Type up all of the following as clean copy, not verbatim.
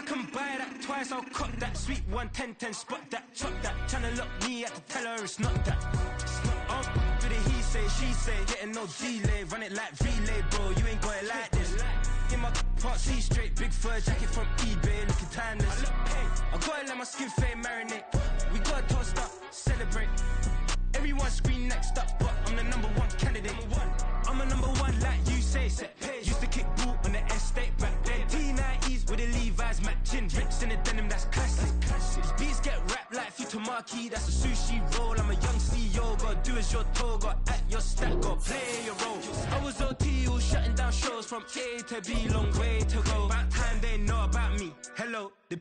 can buy that twice, I'll cut that sweet 110, spot that, chop that. Tryna lock me, I have to tell her it's not that. For the he say, she say, getting no delay, run it like relay, bro. You ain't got it like this. In my part C straight, big fur jacket from eBay, looking timeless. I gotta let my skin fade marinate. We gotta toast up, celebrate. Everyone scream next up, but I'm the #1 candidate. I'm a #1 like you say. Used to kick ball on the estate back then. T90s with the Levi's matching. Rips in the denim, that's classic. These beats get wrapped like Futamaki. That's a sushi roll. I'm a young CEO. Gotta do as you're told. Gotta act your stack. Gotta play your role. I was OT, all shutting down shows from A to B. Long way to go. About time they know about me. Hello, the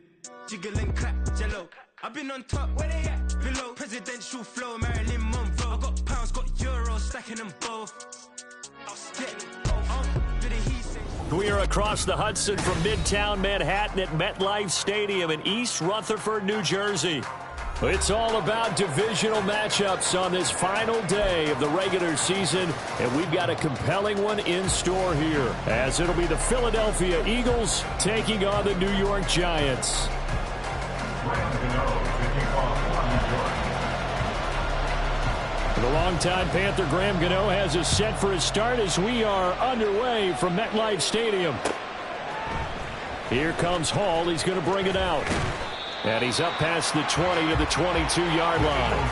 jiggle and clap, jello. I've been on top, where they at? Below, presidential flow, Marilyn Monroe. I got pounds, got euros, stacking them both. We are across the Hudson from Midtown Manhattan at MetLife Stadium in East Rutherford, New Jersey. It's all about divisional matchups on this final day of the regular season, and we've got a compelling one in store here, as it'll be the Philadelphia Eagles taking on the New York Giants. The longtime Panther Graham Gano has us set for his start as we are underway from MetLife Stadium. Here comes Hall. He's going to bring it out. And he's up past the 20 to the 22-yard line.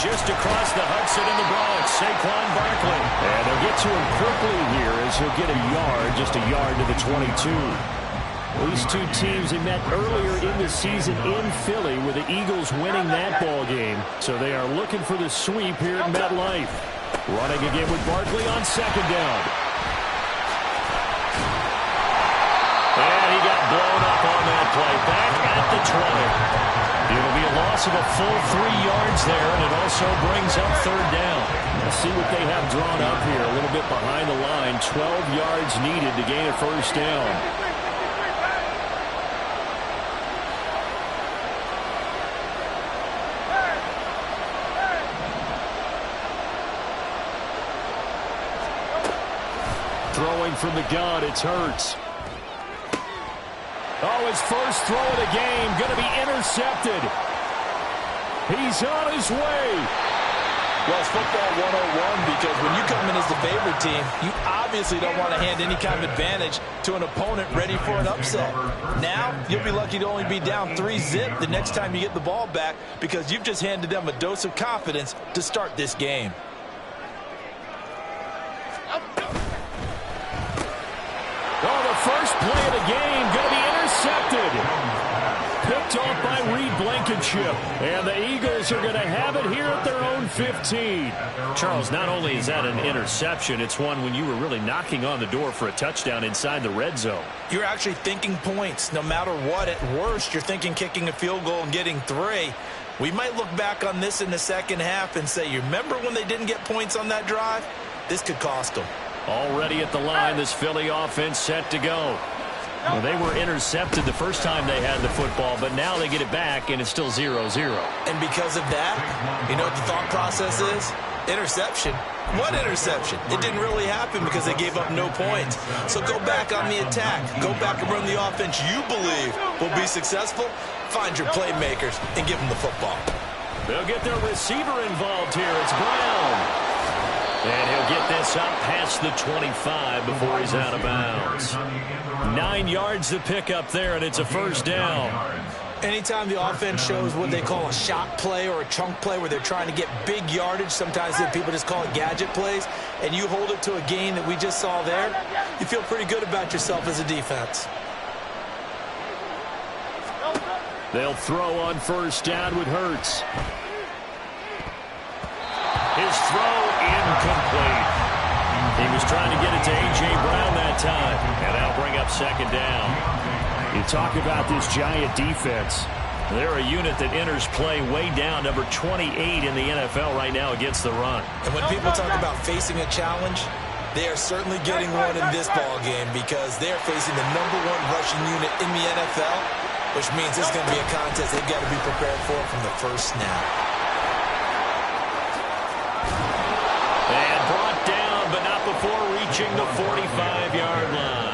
Just across the Hudson in the Bronx, Saquon Barkley. And they'll get to him quickly here as he'll get a yard, just a yard to the 22. These two teams, they met earlier in the season in Philly with the Eagles winning that ball game. So they are looking for the sweep here at MetLife. Running again with Barkley on second down. And he got blown up on that play. Back at the 20. It'll be a loss of a full 3 yards there, and it also brings up third down. Let's see what they have drawn up here. A little bit behind the line. 12 yards needed to gain a first down. Throwing from the gun, it's Hurts. Oh, his first throw of the game going to be intercepted. He's on his way. Well, it's football 101 because when you come in as the favorite team, you obviously don't want to hand any kind of advantage to an opponent ready for an upset. Now, you'll be lucky to only be down 3-zip the next time you get the ball back because you've just handed them a dose of confidence to start this game. Oh, the first play of the game going to be intercepted. Picked off by Reed Blankenship. And the Eagles are going to have it here at their own 15. Charles, not only is that an interception, it's one when you were really knocking on the door for a touchdown inside the red zone. You're actually thinking points. No matter what, at worst, you're thinking kicking a field goal and getting 3. We might look back on this in the second half and say, you remember when they didn't get points on that drive? This could cost them. Already at the line, this Philly offense set to go. Well, they were intercepted the first time they had the football, but now they get it back, and it's still 0-0. And because of that, you know what the thought process is? Interception. What interception? It didn't really happen because they gave up no points. So go back on the attack. Go back and run the offense you believe will be successful. Find your playmakers and give them the football. They'll get their receiver involved here. It's Brown. And he'll get this up past the 25 before he's out of bounds. 9 yards to pick up there, and it's a first down. Anytime the offense shows what they call a shot play or a chunk play where they're trying to get big yardage, sometimes people just call it gadget plays, and you hold it to a gain that we just saw there, you feel pretty good about yourself as a defense. They'll throw on first down with Hurts. His throw incomplete. He was trying to get it to A.J. Brown that time, and that'll bring up second down. You talk about this Giant defense. They're a unit that enters play way down, number 28 in the NFL right now against the run. And when people talk about facing a challenge, they are certainly getting one in this ball game because they're facing the #1 rushing unit in the NFL, which means this is going to be a contest they've got to be prepared for from the first snap. And brought down, but not before reaching the 45-yard line.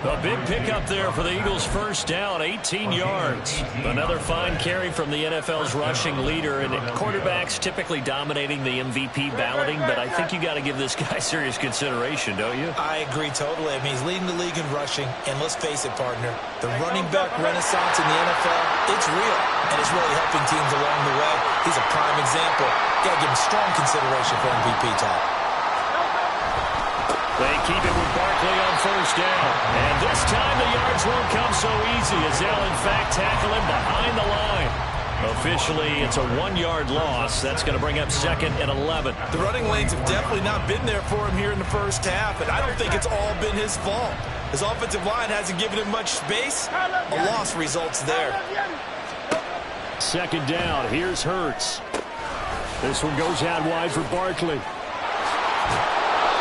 A big pickup there for the Eagles' first down, 18 yards. Another fine carry from the NFL's rushing leader, and quarterbacks typically dominating the MVP balloting, but I think you got to give this guy serious consideration, don't you? I agree totally. I mean, he's leading the league in rushing, and let's face it, partner, the running back renaissance in the NFL, it's real, and it's really helping teams along the way. He's a prime example. Got to give him strong consideration for MVP talk. They keep it with Barkley on first down. And this time the yards won't come so easy as they'll, in fact, tackle him behind the line. Officially, it's a 1-yard loss. That's going to bring up 2nd and 11. The running lanes have definitely not been there for him here in the first half, and I don't think it's all been his fault. His offensive line hasn't given him much space. A loss results there. 2nd down. Here's Hurts. This one goes out wide for Barkley.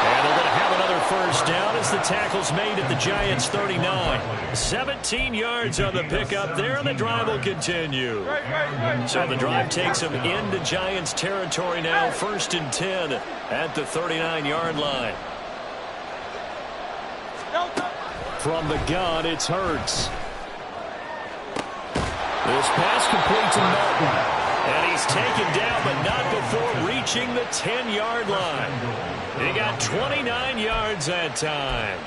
And they're going to have another first down as the tackle's made at the Giants' 39. 17 yards on the pickup there, and the drive will continue. So the drive takes them into Giants territory now, 1st and 10 at the 39-yard line. From the gun, it's Hurts. This pass complete to Melton. And he's taken down, but not before reaching the 10-yard line. He got 29 yards that time.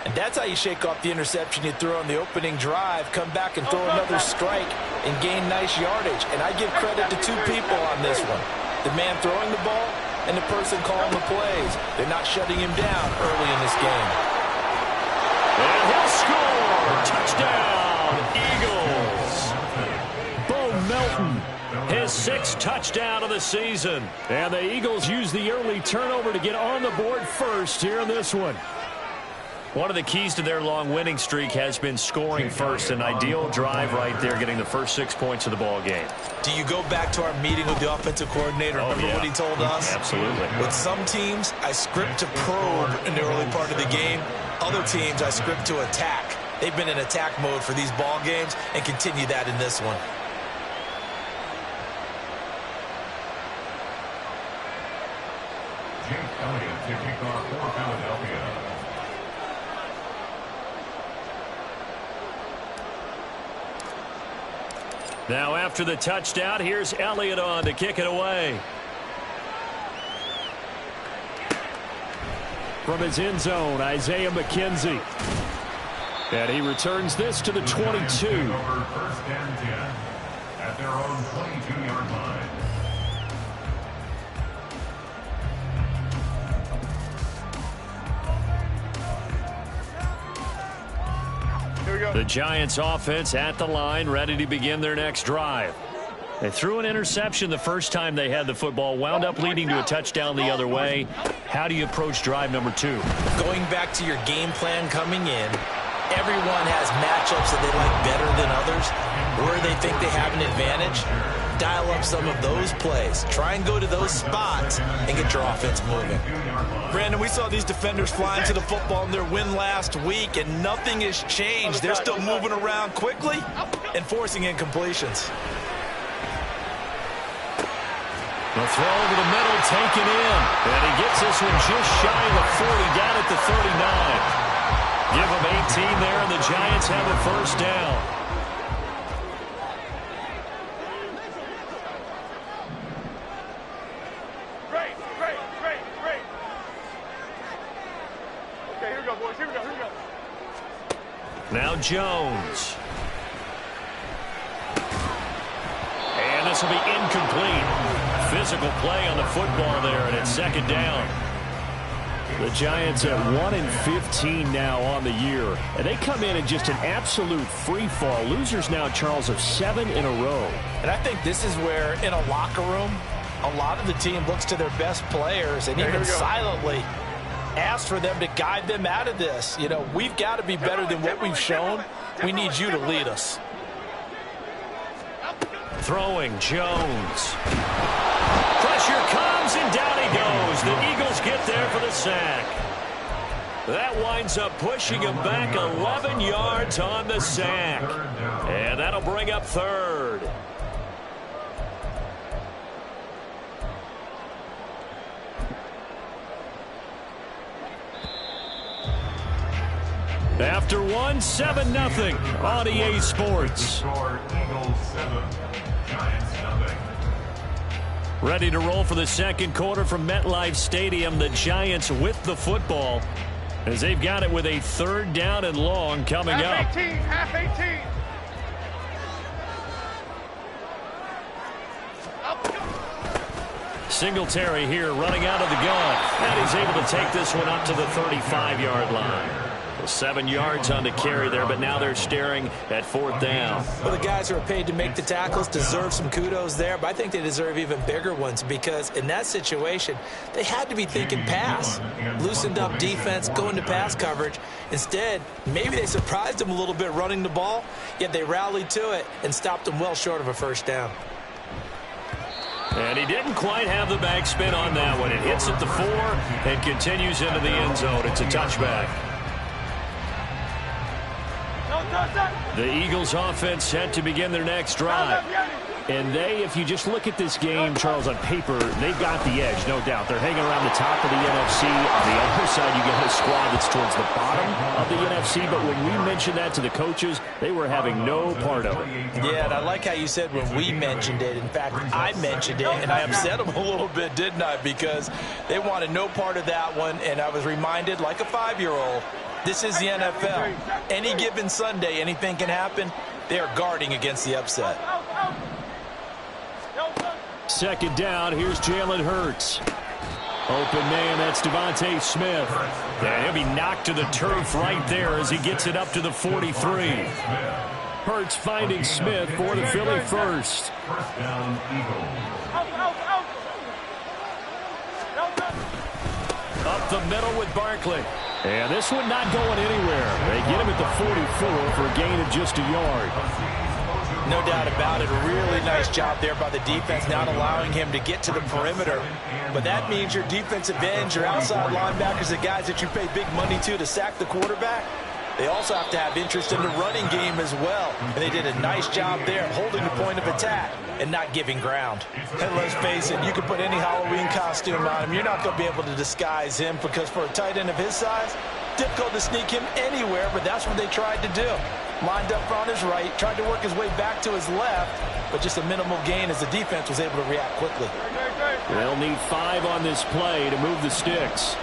And that's how you shake off the interception you threw on the opening drive, come back and throw another strike and gain nice yardage. And I give credit to 2 people on this one. The man throwing the ball and the person calling the plays. They're not shutting him down early in this game. And he'll score! Touchdown, Eagles! Bo Melton, his 6th touchdown of the season. And the Eagles use the early turnover to get on the board first here in this one. One of the keys to their long winning streak has been scoring first. An ideal drive right there, getting the first 6 points of the ball game. Do you go back to our meeting with the offensive coordinator? Remember what he told us? Absolutely. With some teams, I script to probe in the early part of the game. Other teams, I script to attack. They've been in attack mode for these ball games and continue that in this one. Now after the touchdown, here's Elliott on to kick it away. From his end zone, Isaiah McKenzie. And he returns this to the 22. First and 10 at their own 22-yard line. The Giants offense at the line, ready to begin their next drive. They threw an interception the first time they had the football, wound up leading to a touchdown the other way. How do you approach drive number 2? Going back to your game plan coming in, everyone has matchups that they like better than others. Where they think they have an advantage, dial up some of those plays. Try and go to those spots and get your offense moving. Brandon, we saw these defenders flying to the football in their win last week, and nothing has changed. They're still moving around quickly and forcing incompletions. The throw over the middle, taken in. And he gets this one just shy of the 40, down at the 39. Give him 18 there, and the Giants have a first down. Now Jones. And this will be incomplete. Physical play on the football there, and it's 2nd down. The Giants at 1-15 now on the year. And they come in just an absolute free fall. Losers now, Charles, of 7 in a row. And I think this is where, in a locker room, a lot of the team looks to their best players and even silently ask for them to guide them out of this. You know, we've got to be better than what we've shown. We need you to lead us. throwing, Jones. Pressure comes, and down he goes. The Eagles get there for the sack. That winds up pushing him back 11 yards on the sack. And that'll bring up third. After one, 7-0 on EA Sports. Eagles 7, Giants nothing. Ready to roll for the second quarter from MetLife Stadium. The Giants with the football as they've got it with a 3rd down and long coming up. Half 18. Singletary here running out of the gun. And he's able to take this one up to the 35-yard line. 7 yards on the carry there, but now they're staring at 4th down. Well, the guys who are paid to make the tackles deserve some kudos there, but I think they deserve even bigger ones because in that situation, they had to be thinking pass. Loosened up defense, going to pass coverage. Instead, maybe they surprised them a little bit running the ball, yet they rallied to it and stopped them well short of a 1st down. And he didn't quite have the backspin on that one. It hits at the 4 and continues into the end zone. It's a touchback. The Eagles offense set to begin their next drive. And they, if you just look at this game, Charles, on paper, they've got the edge, no doubt. They're hanging around the top of the NFC. On the other side, you get a squad that's towards the bottom of the NFC. But when we mentioned that to the coaches, they were having no part of it. Yeah, and I like how you said when we mentioned it. In fact, I mentioned it, and I upset them a little bit, didn't I? Because they wanted no part of that one, and I was reminded, like a 5-year-old, this is the NFL. Any given Sunday, anything can happen. They are guarding against the upset. 2nd down, here's Jalen Hurts. Open man, that's Devontae Smith. And he'll be knocked to the turf right there as he gets it up to the 43. Hurts finding Smith for the Philly first. 1st down, Eagles. Up the middle with Barkley. And this one not going anywhere. They get him at the 44 for a gain of just a yard. No doubt about it. A really nice job there by the defense, not allowing him to get to the perimeter. But that means your defensive ends, your outside linebackers, the guys that you pay big money to sack the quarterback, they also have to have interest in the running game as well. And they did a nice job there holding the point of attack and not giving ground. And let's face it, you can put any Halloween costume on him. You're not going to be able to disguise him because for a tight end of his size, difficult to sneak him anywhere, but that's what they tried to do. Lined up on his right, tried to work his way back to his left, but just a minimal gain as the defense was able to react quickly. They'll need 5 on this play to move the sticks.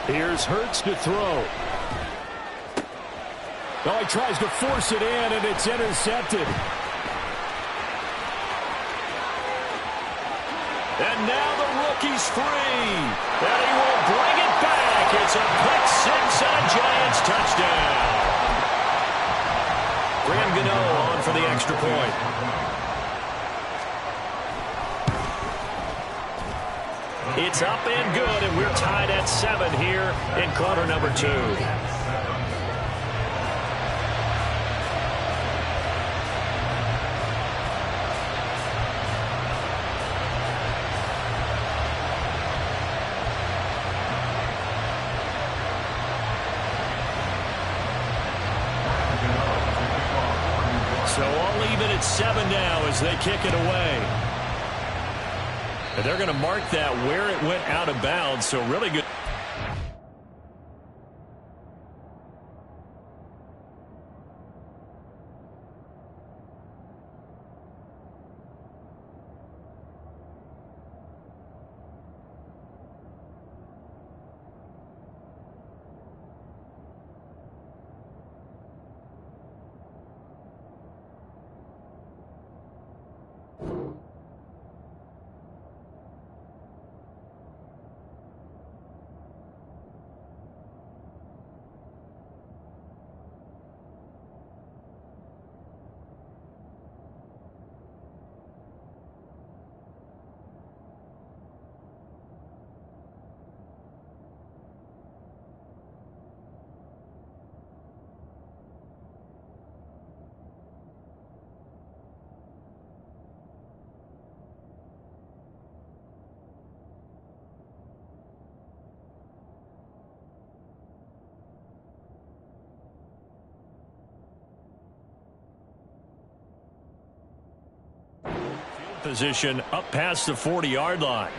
Here's Hurts to throw. Oh, he tries to force it in, and it's intercepted. And now the rookie's free. And he will bring it back. It's a pick 6 and a Giants touchdown. Graham Gano on for the extra point. It's up and good, and we're tied at 7 here in quarter number 2. So all even at 7 now as they kick it away. And they're going to mark that where it went out of bounds, so really good. Position up past the 40-yard line.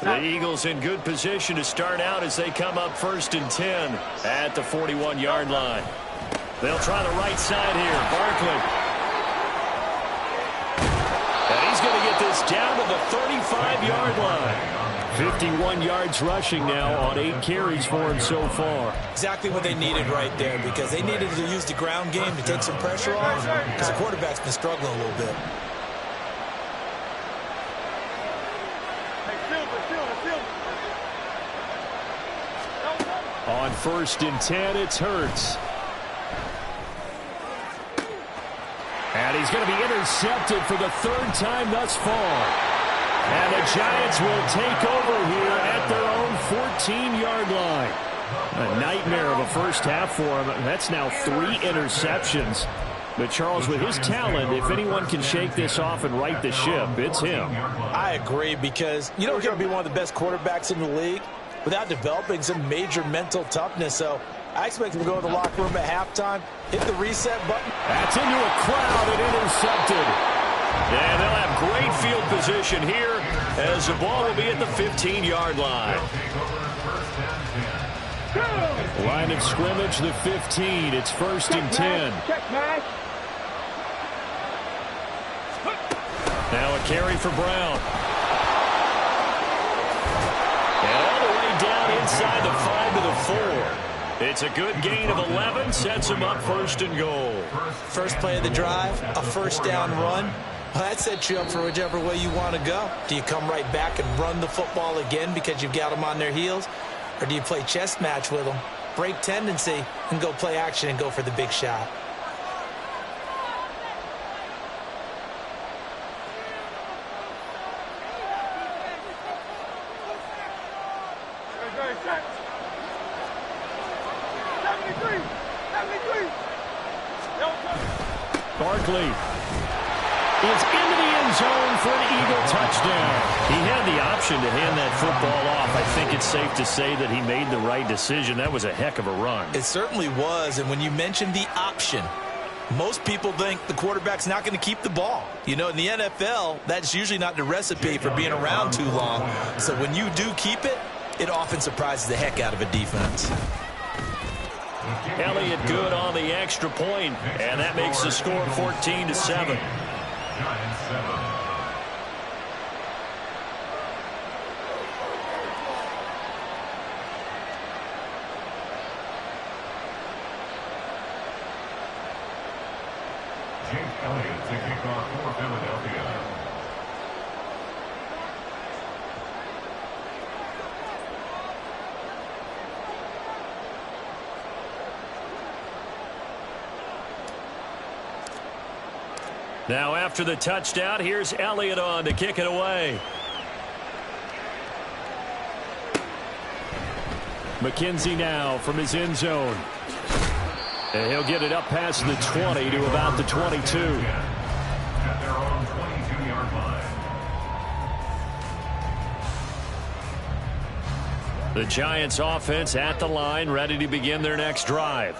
The Eagles in good position to start out as they come up 1st and 10 at the 41-yard line. They'll try the right side here. Barkley. And he's going to get this down to the 35-yard line. 51 yards rushing now on 8 carries for him so far. Exactly what they needed right there, because they needed to use the ground game to take some pressure off, because the quarterback's been struggling a little bit. On 1st and 10, it's Hurts. And he's going to be intercepted for the 3rd time thus far. And the Giants will take over here at their own 14-yard line. A nightmare of a first half for him. That's now 3 interceptions. But, Charles, with his talent, if anyone can shake this off and right the ship, it's him. I agree, because you don't get to be one of the best quarterbacks in the league without developing some major mental toughness. So I expect him to go to the locker room at halftime, hit the reset button. That's into a crowd and intercepted. And they'll have great field position here as the ball will be at the 15-yard line. Line of scrimmage, the 15. It's 1st and 10. Now a carry for Brown. And all the way down inside the 5 to the 4. It's a good gain of 11. Sets him up 1st and goal. First play of the drive, a first down run. Well, that sets you up for whichever way you want to go. Do you come right back and run the football again because you've got them on their heels? Or do you play chess match with them, break tendency, and go play action and go for the big shot? Barkley is into the end zone for an Eagle touchdown. He had the option to hand that football off. I think it's safe to say that he made the right decision. That was a heck of a run. It certainly was, and when you mentioned the option, most people think the quarterback's not going to keep the ball. You know, in the NFL, that's usually not the recipe for being around too long. So when you do keep it, it often surprises the heck out of a defense. Elliott good on the extra point, and that makes the score 14-7. Elliott to kick off for Philadelphia. Now after the touchdown, here's Elliott on to kick it away. McKenzie now from his end zone. And he'll get it up past the 20 to about the 22. At their own 22-yard line. The Giants offense at the line, ready to begin their next drive.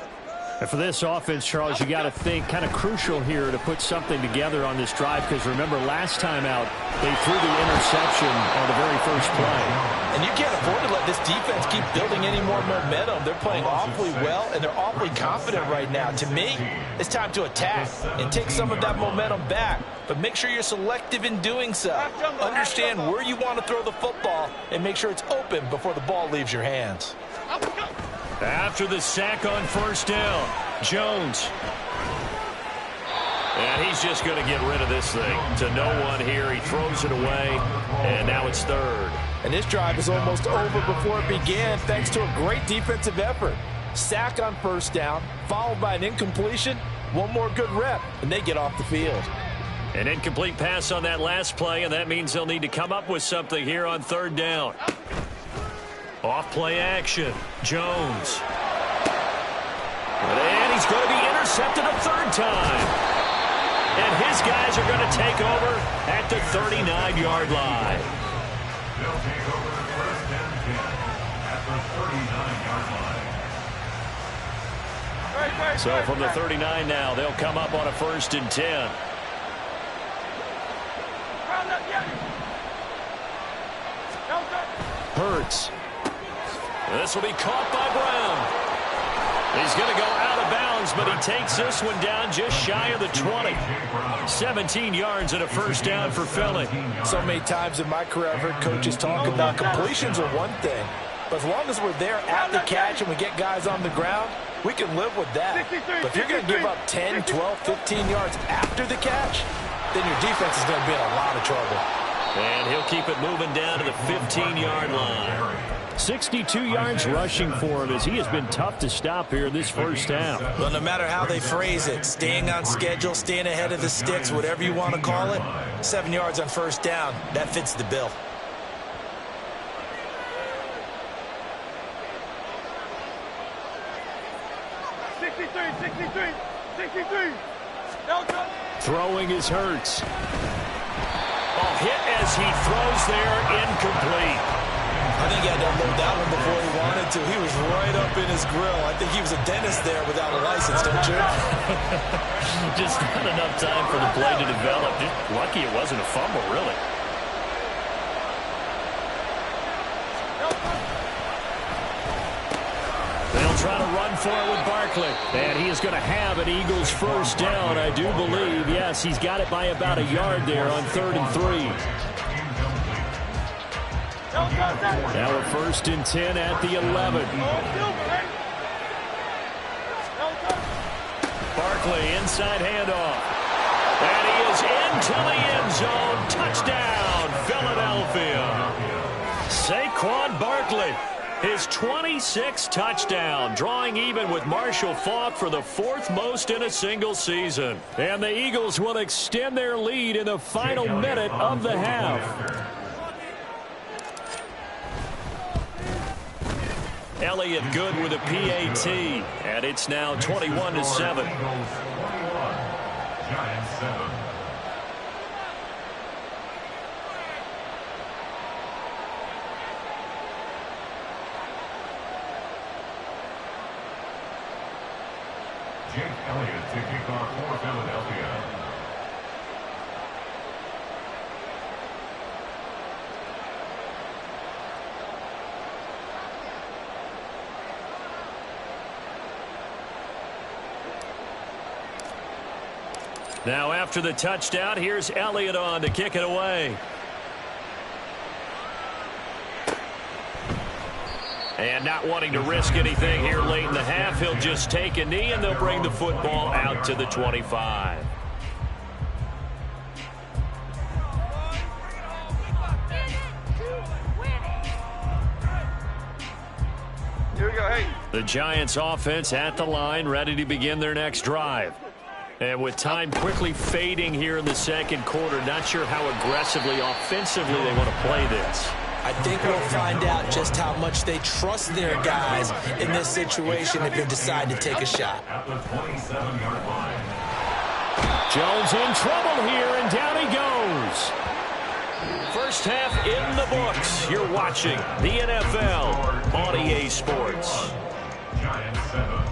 And for this offense, Charles, you got to think kind of crucial here to put something together on this drive, because remember last time out they threw the interception on the very first play. And you can't afford to let this defense keep building any more momentum. They're playing awfully well, and they're awfully confident right now. To me, it's time to attack and take some of that momentum back. But make sure you're selective in doing so. Understand where you want to throw the football and make sure it's open before the ball leaves your hands. After the sack on first down, Jones. And he's just going to get rid of this thing to no one here. He throws it away, and now it's 3rd. And this drive is almost over before it began thanks to a great defensive effort. Sack on first down, followed by an incompletion. One more good rep, and they get off the field. An incomplete pass on that last play, and that means they'll need to come up with something here on 3rd down. Off play action, Jones. And he's going to be intercepted a 3rd time. And his guys are going to take over at the 39-yard line. They'll take over the first and 10 at the 39-yard line. So from the 39 now, they'll come up on a 1st and 10. Hurts. This will be caught by Brown. He's going to go out of bounds, but he takes this one down just shy of the 20. 17 yards and a first down for Philly. So many times in my career I've heard coaches talk about completions are one thing, but as long as we're there at the catch and we get guys on the ground, we can live with that. But if you're going to give up 10, 12, 15 yards after the catch, then your defense is going to be in a lot of trouble. And he'll keep it moving down to the 15-yard line. 62 yards rushing for him as he has been tough to stop here this first half. Well, no matter how they phrase it, staying on schedule, staying ahead of the sticks, whatever you want to call it, 7 yards on first down, that fits the bill. Throwing is Hurts. Ball hit as he throws there, incomplete. I think he had to unload that one before he wanted to. He was right up in his grill. I think he was a dentist there without a license, don't you? Just not enough time for the play to develop. Just lucky it wasn't a fumble, really. They'll try to run for it with Barkley. And he is going to have an Eagles first down, I do believe. Yes, he's got it by about a yard there on 3rd and 3. Now a 1st and 10 at the 11. Barkley inside handoff. And he is into the end zone. Touchdown, Philadelphia. Saquon Barkley, his 26th touchdown, drawing even with Marshall Faulk for the 4th most in a single season. And the Eagles will extend their lead in the final minute of the half. Elliott good with a PAT, and it's now 21-7. Giants 7. Jake Elliott to kick off for Philadelphia. Now after the touchdown, here's Elliott on to kick it away. And not wanting to risk anything here late in the half, he'll just take a knee and they'll bring the football out to the 25. Here we go, hey. The Giants offense at the line, ready to begin their next drive. And with time quickly fading here in the second quarter, not sure how aggressively, offensively they want to play this. I think we'll find out just how much they trust their guys in this situation if they decide to take a shot. At the 27-yard line. Jones in trouble here, and down he goes. First half in the books. You're watching the NFL on EA Sports. Giants 7.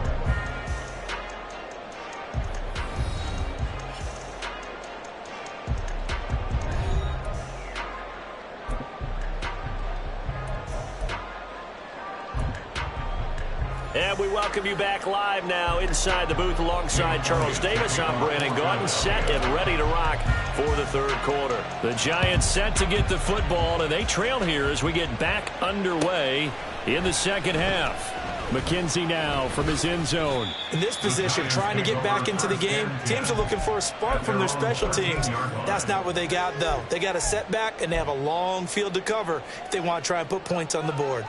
And we welcome you back live now inside the booth alongside Charles Davis. I'm Brandon Gaudin, set and ready to rock for the third quarter. The Giants set to get the football, and they trail here as we get back underway in the second half. McKenzie now from his end zone. In this position, trying to get back into the game, teams are looking for a spark from their special teams. That's not what they got, though. They got a setback, and they have a long field to cover if they want to try and put points on the board.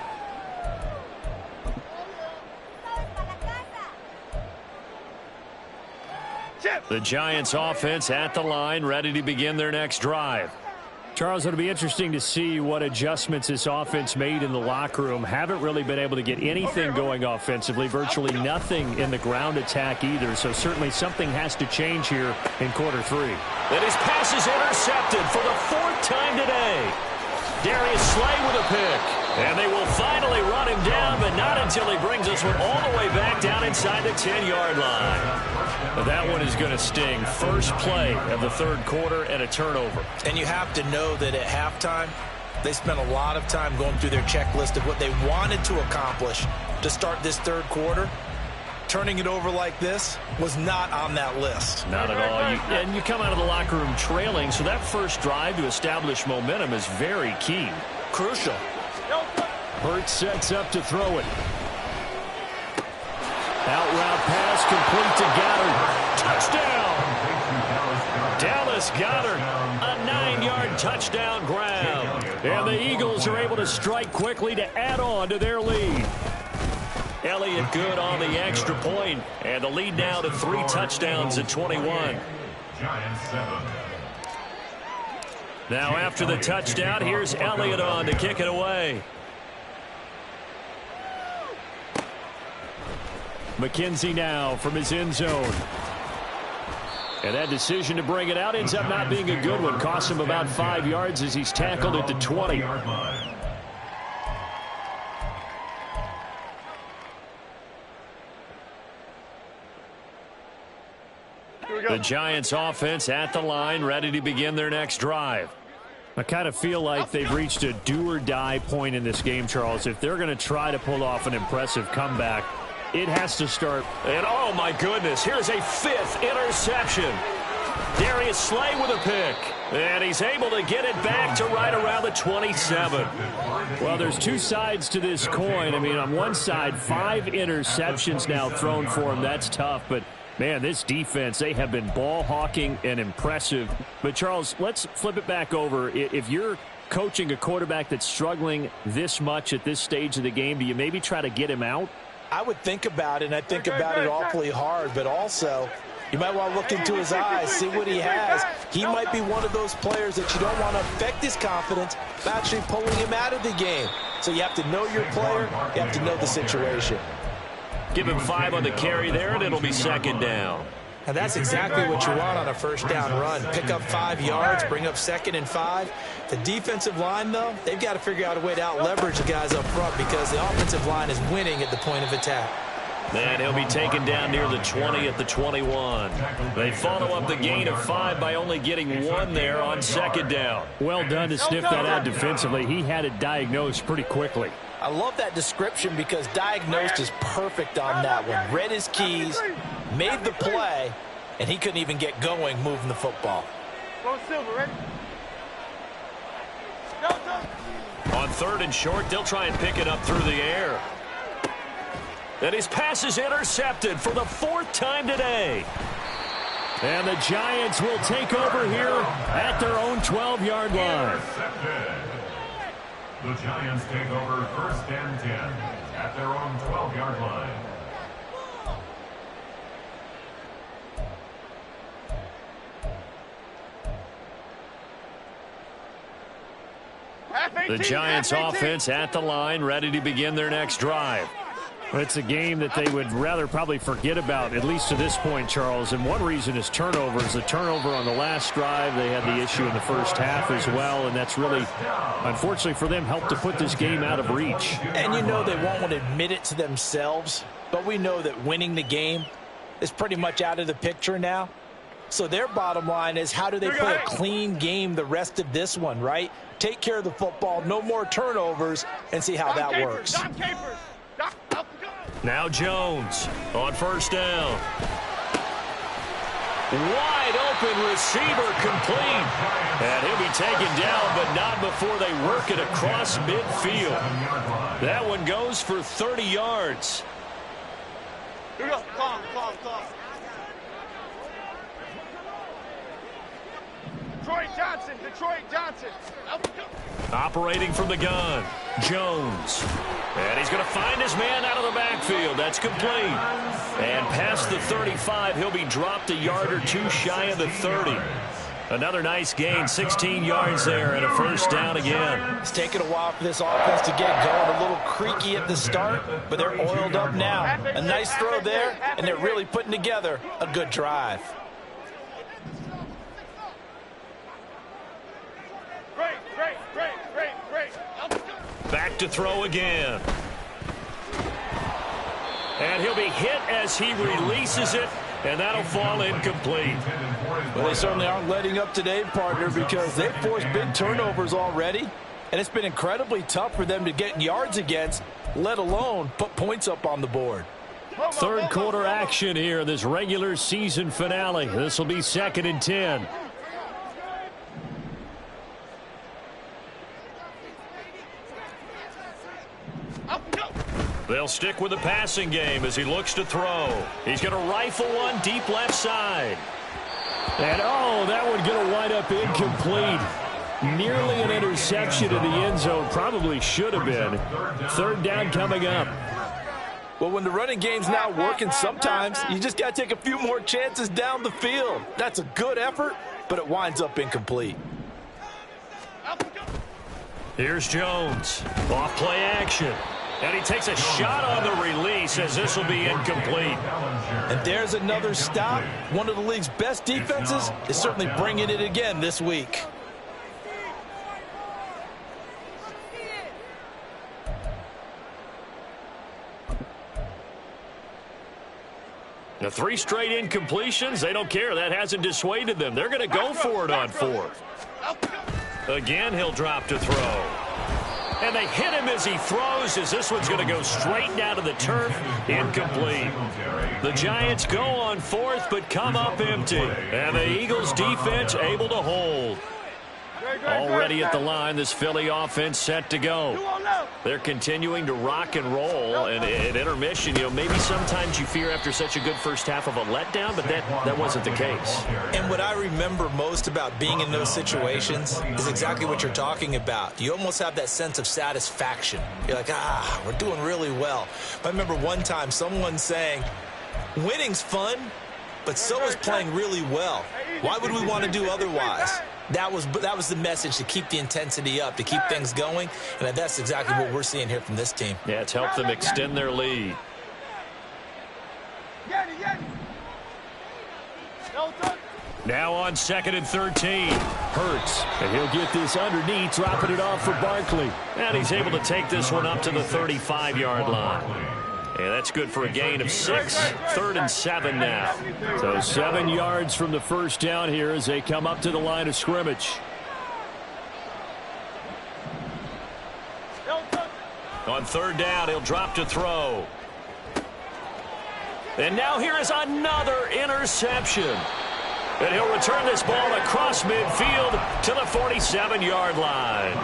The Giants offense at the line, ready to begin their next drive. Charles, it'll be interesting to see what adjustments this offense made in the locker room. Haven't really been able to get anything going offensively, virtually nothing in the ground attack either. So certainly something has to change here in quarter three. And his pass is intercepted for the 4th time today. Darius Slay with a pick. And they will finally run him down, but not until he brings us one all the way back down inside the 10-yard line. That one is going to sting. First play of the third quarter and a turnover. And you have to know that at halftime, they spent a lot of time going through their checklist of what they wanted to accomplish to start this third quarter. Turning it over like this was not on that list. Not at all. And you come out of the locker room trailing, so that first drive to establish momentum is very key. Crucial. Hurts sets up to throw it. Out route pass complete to Goddard. Touchdown! Dallas Goddard, a 9-yard touchdown grab. And the Eagles are able to strike quickly to add on to their lead. Elliott good on the extra point, and the lead now to 3 touchdowns at 21. Now after the touchdown, here's Elliott on to kick it away. McKenzie now from his end zone. And that decision to bring it out ends up not being a good one. Cost him about 5 yards as he's tackled at the 20. The Giants offense at the line, ready to begin their next drive. I kind of feel like they've reached a do-or-die point in this game, Charles. If they're going to try to pull off an impressive comeback, it has to start. And, oh, my goodness, here's a 5th interception. Darius Slay with a pick. And he's able to get it back to right around the 27. Well, there's 2 sides to this coin. I mean, on one side, 5 interceptions now thrown for him. That's tough, but man, this defense, they have been ball hawking and impressive. But, Charles, let's flip it back over. If you're coaching a quarterback that's struggling this much at this stage of the game, do you maybe try to get him out? I would think about it, and I think about it awfully hard, but also you might want to look into his eyes, see what he has. He might be one of those players that you don't want to affect his confidence by actually pulling him out of the game. So you have to know your player, you have to know the situation. Give him 5 on the carry there, and it'll be second down. And that's exactly what you want on a first down run. Pick up 5 yards, bring up 2nd and 5. The defensive line, though, they've got to figure out a way to out-leverage the guys up front because the offensive line is winning at the point of attack. And he'll be taken down near the 20 at the 21. They follow up the gain of 5 by only getting 1 there on second down. Well done to sniff that out defensively. He had it diagnosed pretty quickly. I love that description because diagnosed is perfect on that one. Read his keys, made the play, and he couldn't even get going moving the football. On 3rd and short, they'll try and pick it up through the air. And his pass is intercepted for the 4th time today. And the Giants will take over here at their own 12-yard line. The Giants take over 1st and 10 at their own 12-yard line. The Giants offense at the line, ready to begin their next drive. It's a game that they would rather probably forget about, at least to this point, Charles. And one reason is turnovers. The turnover on the last drive, they had the issue in the first half as well. And that's really, unfortunately for them, helped to put this game out of reach. And you know they won't want to admit it to themselves. But we know that winning the game is pretty much out of the picture now. So their bottom line is how do they play a clean game the rest of this one, right? Take care of the football, no more turnovers, and see how that works. Now Jones on 1st down. Wide open receiver complete. And he'll be taken down, but not before they work it across midfield. That one goes for 30 yards. Here we go. Calm. Detroit Johnson. Operating from the gun, Jones. And he's going to find his man out of the backfield. That's complete. And past the 35, he'll be dropped a yard or 2 shy of the 30. Another nice gain, 16 yards there, and a 1st down again. It's taken a while for this offense to get going. A little creaky at the start, but they're oiled up now. A nice throw there, and they're really putting together a good drive. to throw again. And he'll be hit as he releases it, and that'll fall incomplete. Well, they certainly aren't letting up today, partner, because they've forced big turnovers already, and it's been incredibly tough for them to get yards against, let alone put points up on the board. Third quarter action here in this regular season finale. This will be 2nd and 10. They'll stick with the passing game as he looks to throw. He's going to rifle one deep left side. And, oh, that one going to wind up incomplete. Nearly an interception in the end zone. Probably should have been. Third down coming up. Well, when the running game's not working, sometimes you just got to take a few more chances down the field. That's a good effort, but it winds up incomplete. Here's Jones. Off play action. And he takes a shot on the release as this will be incomplete. And there's another stop. One of the league's best defenses is certainly bringing it again this week. The 3 straight incompletions, they don't care. That hasn't dissuaded them. They're going to go for it on 4th. Again, he'll drop to throw. And they hit him as he throws, as this one's going to go straight down to the turf. Incomplete. The Giants go on 4th, but come up empty. And the Eagles defense able to hold. Already at the line, this Philly offense set to go. They're continuing to rock and roll, and at intermission, maybe sometimes you fear after such a good first half of a letdown, but that wasn't the case. And what I remember most about being in those situations is exactly what you're talking about. You almost have that sense of satisfaction. You're like, we're doing really well. I remember one time someone saying, winning's fun, but so is playing really well. Why would we want to do otherwise? That was the message, to keep the intensity up, to keep things going, and that's exactly what we're seeing here from this team. Yeah, it's helped them extend their lead. Now on 2nd and 13. Hurts, and he'll get this underneath, dropping it off for Barkley. And he's able to take this one up to the 35-yard line. Yeah, that's good for a gain of 6. 3rd and 7 now. So 7 yards from the first down here as they come up to the line of scrimmage. On 3rd down, he'll drop to throw. And now here is another interception. And he'll return this ball across midfield to the 47-yard line.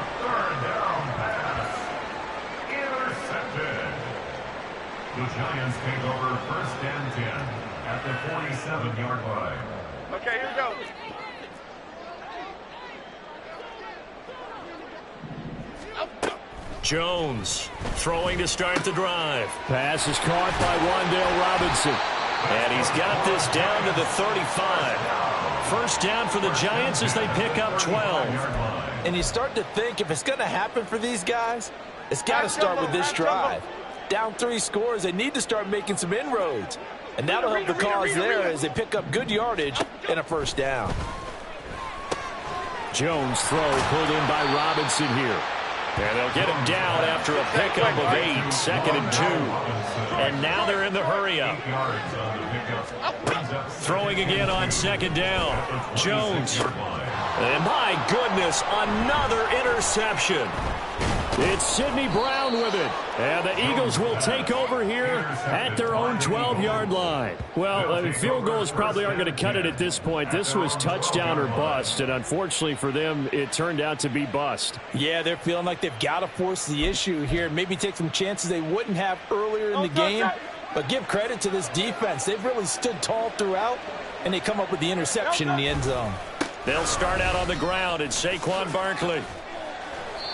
The Giants take over 1st and 10 at the 47-yard line. Okay, here we go. Jones throwing to start the drive. Pass is caught by Wan'Dale Robinson. And he's got this down to the 35. First down for the Giants as they pick up 12. And you start to think, if it's going to happen for these guys, it's got to start with this drive. Down 3 scores, they need to start making some inroads. And that'll help the cause there as they pick up good yardage and a first down. Jones throw pulled in by Robinson here. And they'll get him down after a pickup of 8, 2nd and 2. And now they're in the hurry-up. Throwing again on 2nd down. Jones. And my goodness, another interception. It's Sidney Brown with it. And the Eagles will take over here at their own 12-yard line. Well, field goals probably aren't going to cut it at this point. This was touchdown or bust, and unfortunately for them, it turned out to be bust. Yeah, they're feeling like they've got to force the issue here. Maybe take some chances they wouldn't have earlier in the game. But give credit to this defense. They've really stood tall throughout, and they come up with the interception in the end zone. They'll start out on the ground. It's Saquon Barkley.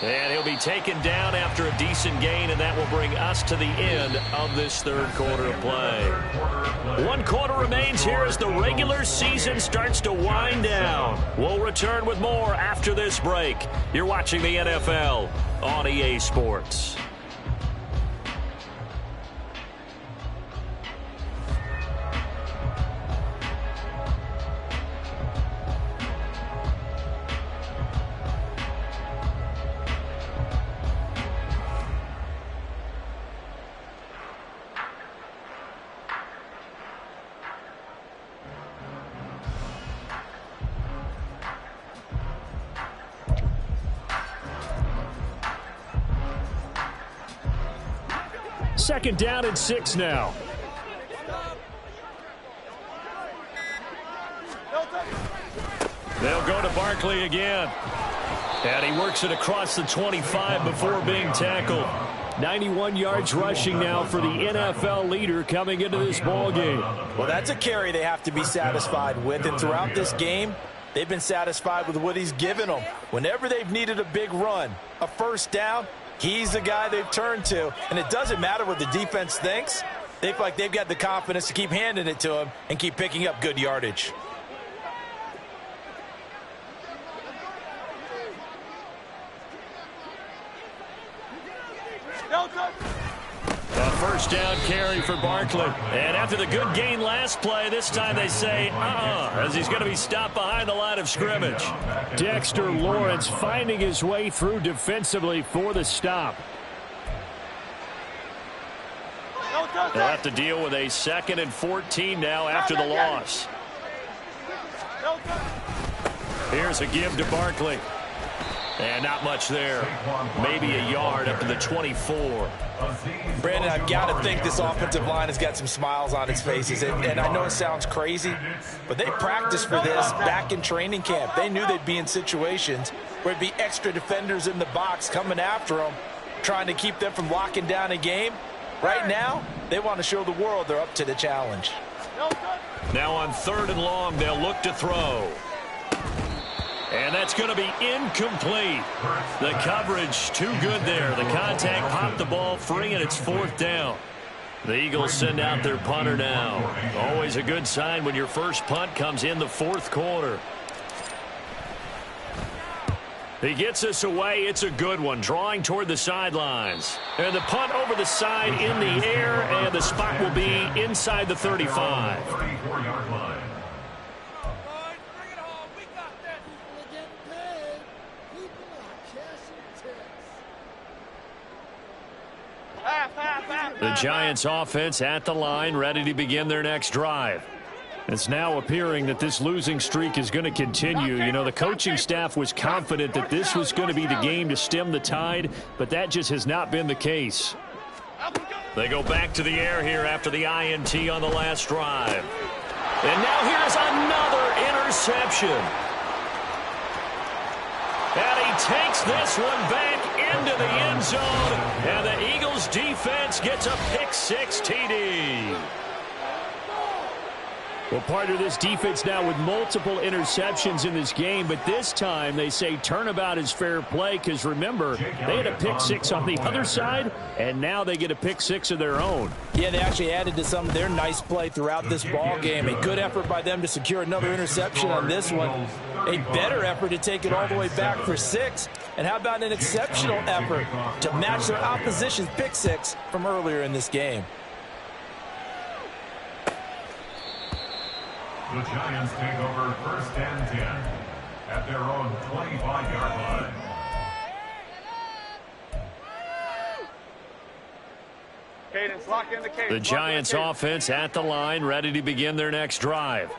And he'll be taken down after a decent gain, and that will bring us to the end of this 3rd quarter of play. 1 quarter remains here as the regular season starts to wind down. We'll return with more after this break. You're watching the NFL on EA Sports. 2nd down and 6 now. They'll go to Barkley again. And he works it across the 25 before being tackled. 91 yards rushing now for the NFL leader coming into this ball game. Well, that's a carry they have to be satisfied with. And throughout this game, they've been satisfied with what he's given them. Whenever they've needed a big run, a first down, he's the guy they've turned to. And it doesn't matter what the defense thinks. They feel like they've got the confidence to keep handing it to him and keep picking up good yardage. A first down carry for Barkley. And after the good gain last play, this time they say, as he's going to be stopped behind the line of scrimmage. Dexter Lawrence finding his way through defensively for the stop. They'll have to deal with a 2nd and 14 now after the loss. Here's a give to Barkley. And not much there. Maybe a yard up to the 24. Brandon, I've got to think this offensive line has got some smiles on its faces. And I know it sounds crazy, but they practiced for this back in training camp. They knew they'd be in situations where there'd be extra defenders in the box coming after them, trying to keep them from locking down a game. Right now, they want to show the world they're up to the challenge. Now on 3rd and long, they'll look to throw. And that's going to be incomplete. The coverage too good there. The contact popped the ball free, and it's 4th down. The Eagles send out their punter now. Always a good sign when your first punt comes in the 4th quarter. He gets us away. It's a good one, drawing toward the sidelines. And the punt over the side in the air, and the spot will be inside the 35. 34-yard line. The Giants offense at the line, ready to begin their next drive. It's now appearing that this losing streak is going to continue. You know, the coaching staff was confident that this was going to be the game to stem the tide, but that just has not been the case. They go back to the air here after the INT on the last drive. And now here's another interception. And he takes this one back into the end zone. And the Eagles defense gets a pick-6 TD. Well, part of this defense now with multiple interceptions in this game, but this time they say turnabout is fair play because, remember, they had a pick-6 on the other side, and now they get a pick-6 of their own. Yeah, they actually added to some of their nice play throughout this ball game. A good effort by them to secure another interception on this one. A better effort to take it all the way back for 6. And how about an exceptional effort to match their opposition's pick-6 from earlier in this game? The Giants take over 1st and 10 at their own 25-yard line. Cadence, lock in the cadence. The Giants offense at the line, ready to begin their next drive.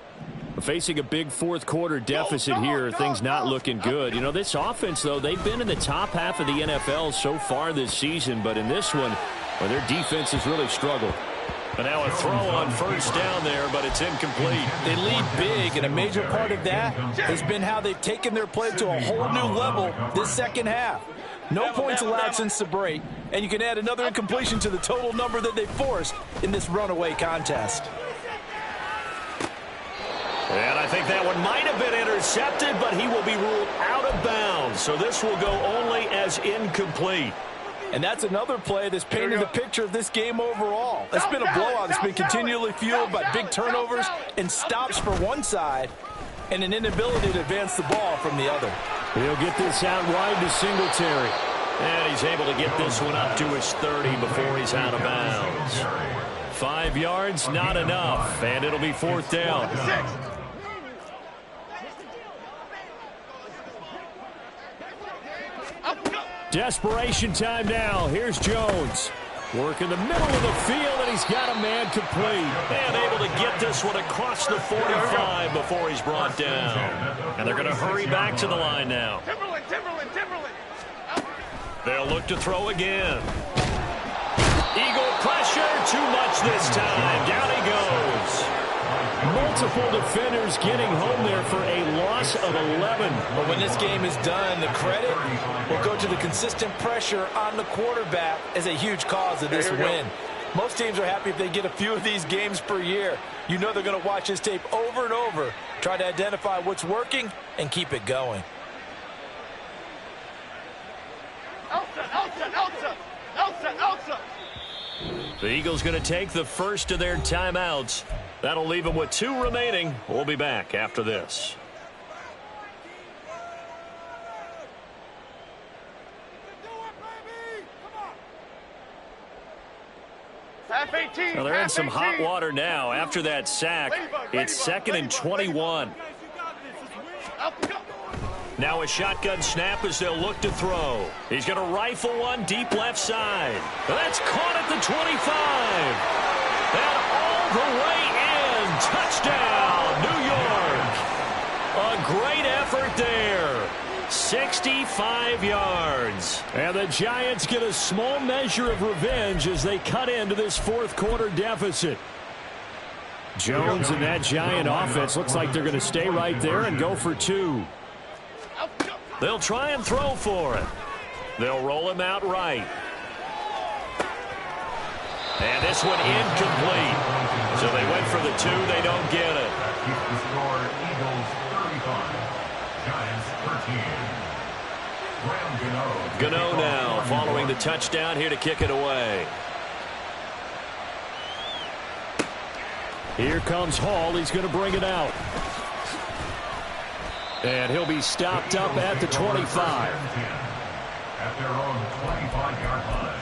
Facing a big 4th quarter deficit here, things not looking good. You know, this offense, though, they've been in the top half of the NFL so far this season, but in this one, well, their defense has really struggled. And now a throw on 1st down there, but it's incomplete. They lead big, and a major part of that has been how they've taken their play to a whole new level this second half. No points allowed since the break, and you can add another incompletion to the total number that they forced in this runaway contest. And I think that one might have been intercepted, but he will be ruled out of bounds. So this will go only as incomplete. And that's another play that's painted the picture of this game overall. It's been a blowout. It's been continually fueled by big turnovers and stops for one side and an inability to advance the ball from the other. He'll get this out wide to Singletary. And he's able to get this one up to his 30 before he's out of bounds. 5 yards, not enough. And it'll be 4th down. Desperation time now. Here's Jones. Working the middle of the field, and he's got a man complete. And able to get this one across the 45 before he's brought down. And they're going to hurry back to the line now. They'll look to throw again. Eagle pressure. Too much this time. Down he goes. Multiple defenders getting home there for a loss of 11. But when this game is done, the credit will go to the consistent pressure on the quarterback as a huge cause of this win. Most teams are happy if they get a few of these games per year. You know they're going to watch this tape over and over, try to identify what's working, and keep it going. The Eagles going to take the first of their timeouts. That'll leave them with 2 remaining. We'll be back after this. Well, they're in some hot water now. After that sack, it's 2nd and 21. Now a shotgun snap as they'll look to throw. He's going to rifle one deep left side. That's caught at the 25. And all the way in. Touchdown, New York. A great effort there. 65 yards. And the Giants get a small measure of revenge as they cut into this 4th quarter deficit. Jones and that Giant offense looks like they're going to stay right there and go for 2. They'll try and throw for it. They'll roll him out right. And this one incomplete. So they went for the 2. They don't get it. Keeps the score Eagles 35, Giants 13. Gano now following the touchdown here to kick it away. Here comes Hall. He's going to bring it out. And he'll be stopped up at the 25. At their own 25-yard line.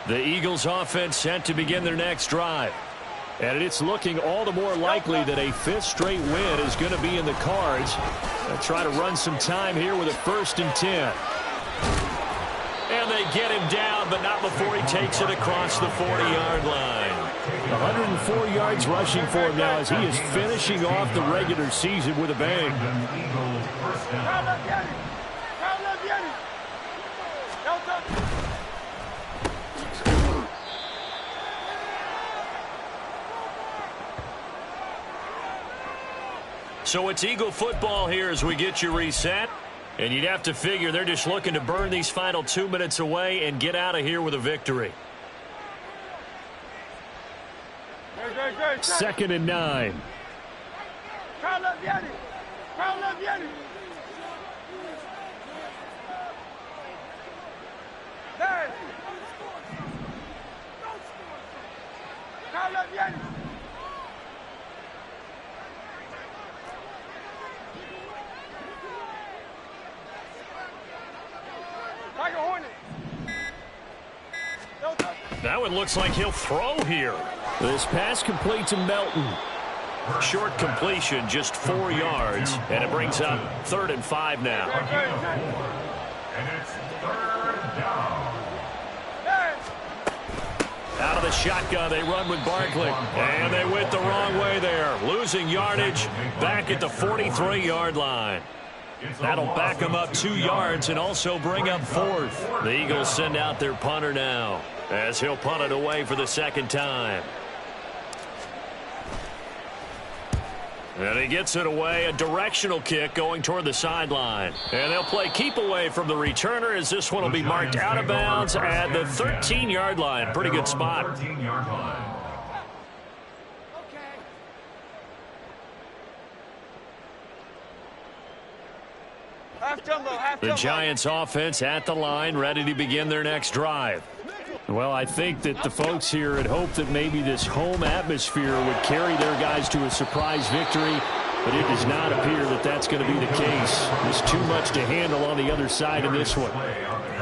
The Eagles offense set to begin their next drive. And it's looking all the more likely that a 5th straight win is going to be in the cards. They'll try to run some time here with a 1st and 10. And they get him down, but not before he takes it across the 40-yard line. 104 yards rushing for him now as he is finishing off the regular season with a bang. So it's Eagle football here as we get you reset. And you'd have to figure they're just looking to burn these final 2 minutes away and get out of here with a victory. 2nd and 9. That one looks like he'll throw here. This pass complete to Melton. Short completion, just 4 yards, and it brings up 3rd and 5 now. And it's 3rd down. Out of the shotgun, they run with Barkley. And they went the wrong way there. Losing yardage back at the 43-yard line. That'll back them up 2 yards and also bring up 4th. The Eagles send out their punter now as he'll punt it away for the 2nd time. And he gets it away, a directional kick going toward the sideline. And they'll play keep away from the returner as this one will be marked out of bounds at the 13-yard line. Pretty good spot. 13-yard line. The Giants offense at the line, ready to begin their next drive. Well, I think that the folks here had hoped that maybe this home atmosphere would carry their guys to a surprise victory, but it does not appear that that's going to be the case. There's too much to handle on the other side of this one.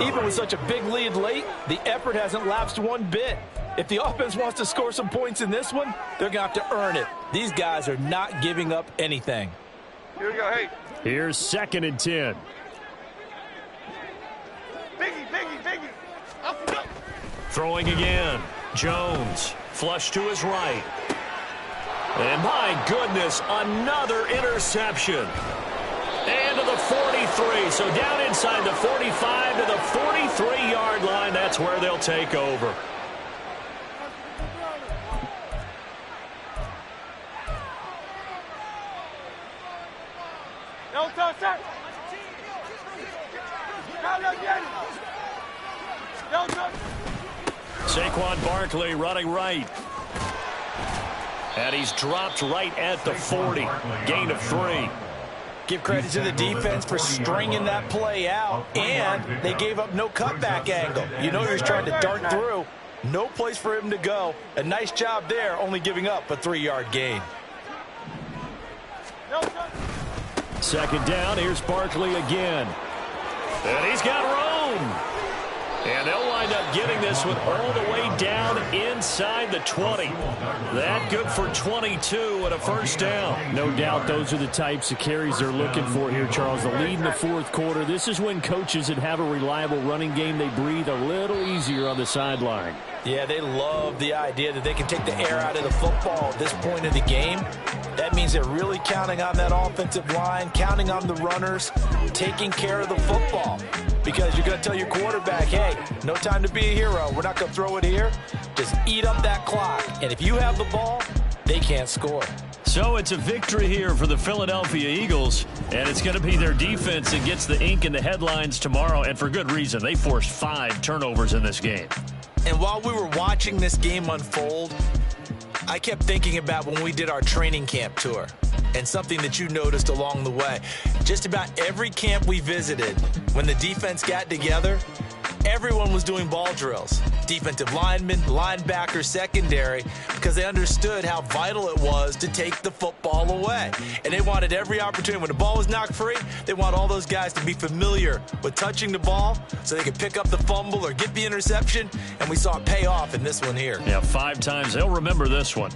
Even with such a big lead late, the effort hasn't lapsed one bit. If the offense wants to score some points in this one, they're going to have to earn it. These guys are not giving up anything. Here we go, hey. Here's 2nd and 10. Biggie. Up. Throwing again. Jones, flush to his right. And my goodness, another interception. And to the 43. So down inside the 45 to the 43-yard line. That's where they'll take over. Saquon Barkley running right. And he's dropped right at the 40. Gain of 3. Give credit to the defense for stringing that play out, and they gave up no cutback angle. You know he was trying to dart through. No place for him to go. A nice job there, only giving up a 3-yard gain. Second down, here's Barkley again. And he's got room. And they'll wind up getting this one all the way down inside the 20. That good for 22 and a first down. No doubt those are the types of carries they're looking for here, Charles. The lead in the fourth quarter. This is when coaches that have a reliable running game, they breathe a little easier on the sideline. Yeah, they love the idea that they can take the air out of the football at this point in the game. That means they're really counting on that offensive line, counting on the runners, taking care of the football. Because you're going to tell your quarterback, hey, no time to be a hero. We're not going to throw it here. Just eat up that clock. And if you have the ball, they can't score. So it's a victory here for the Philadelphia Eagles, and it's going to be their defense that gets the ink in the headlines tomorrow, and for good reason. They forced 5 turnovers in this game. And while we were watching this game unfold, I kept thinking about when we did our training camp tour and something that you noticed along the way. Just about every camp we visited, when the defense got together, everyone was doing ball drills. Defensive linemen, linebackers, secondary, because they understood how vital it was to take the football away. And they wanted every opportunity. When the ball was knocked free, they want all those guys to be familiar with touching the ball so they could pick up the fumble or get the interception. And we saw it pay off in this one here. Yeah, 5 times. They'll remember this one.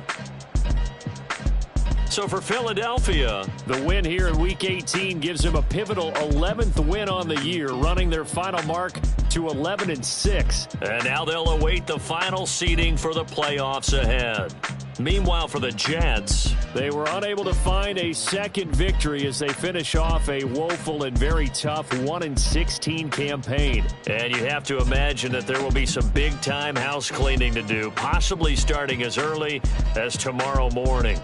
So for Philadelphia, the win here in Week 18 gives them a pivotal 11th win on the year, running their final mark to 11-6. And now they'll await the final seeding for the playoffs ahead. Meanwhile, for the Jets, they were unable to find a second victory as they finish off a woeful and very tough 1-16 campaign. And you have to imagine that there will be some big-time house cleaning to do, possibly starting as early as tomorrow morning.